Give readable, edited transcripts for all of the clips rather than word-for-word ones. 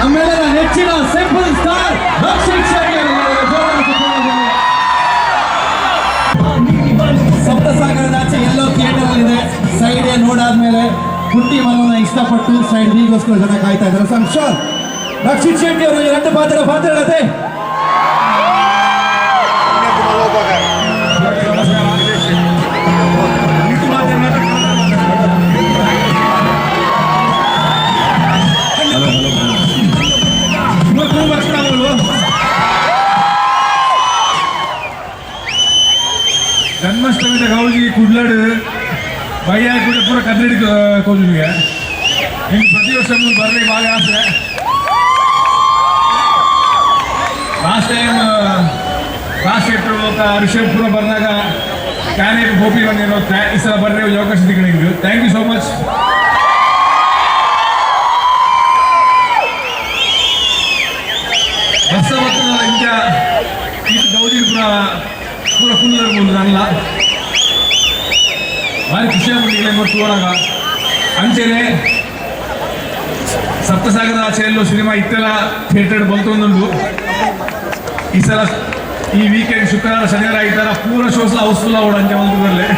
ನಮ್ಮೆಲ್ಲರ ನೆಚ್ಚಿನ simple star Rakshit Shetty Sapta Sagaradaache Ello theatre ಇದೆ. ಸೈಡ್ ನೋಡಾದ್ಮೇಲೆ ಪುಟ್ಟಿ ಮನವನ್ನ ಇಷ್ಟಪಟ್ಟು ಸೈಡ್ ಹೀಗೋಸ್ಕರ ಜನ ಕಾಯ್ತಾ ಇದ್ದಾರೆ. So I'm sure Rakshit Shetty ಅವರು ಎರಡು ಪಾತ್ರಗಳತೆ जन्माष्टमी गावजी कुडलाड भैया पूरा कदरी कोजुनिगे प्रति वर्ष बर्रे बागा आसे लास्ट टाइम ऋषभपुर बर्नाग क्याने गोपी बंदिरो ई सल बर्रे अवकाश सिक्किದ್ದು. Thank you so much. वर्ष इंजा गौजी पूरा फुल बोलला भारी खुशी तोड़ाಗ ಅಂಚೆನೆ ಸಪ್ತಸಾಗರದ ಆಚೆಯಲ್ಲೂ ಸಿನಿಮಾ ಇತ್ತೆಲ್ಲ ಥಿಯೇಟರ್ ಬಂತೊಂದುಂಡು. ಈ ಸಲ ಈ ವೀಕೆಂಡ್ ಶುಕ್ರವಾರ ಶನಿವಾರ ಈ ತರ ಪೂರ ಶೋಸ್ ಹೌಸ್ಫುಲ್ ಆಗೋಣ ಅಂಚೆ ಬಂದ್ರೆ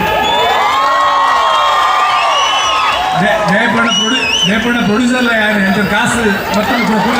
ಜಯಪಣ್ಣ ಪ್ರೊಡ್ಯೂಸರ್ ಯಾರು ಅಂತ ಕಾಸು ಮತ್ತೆ ಕೂಡ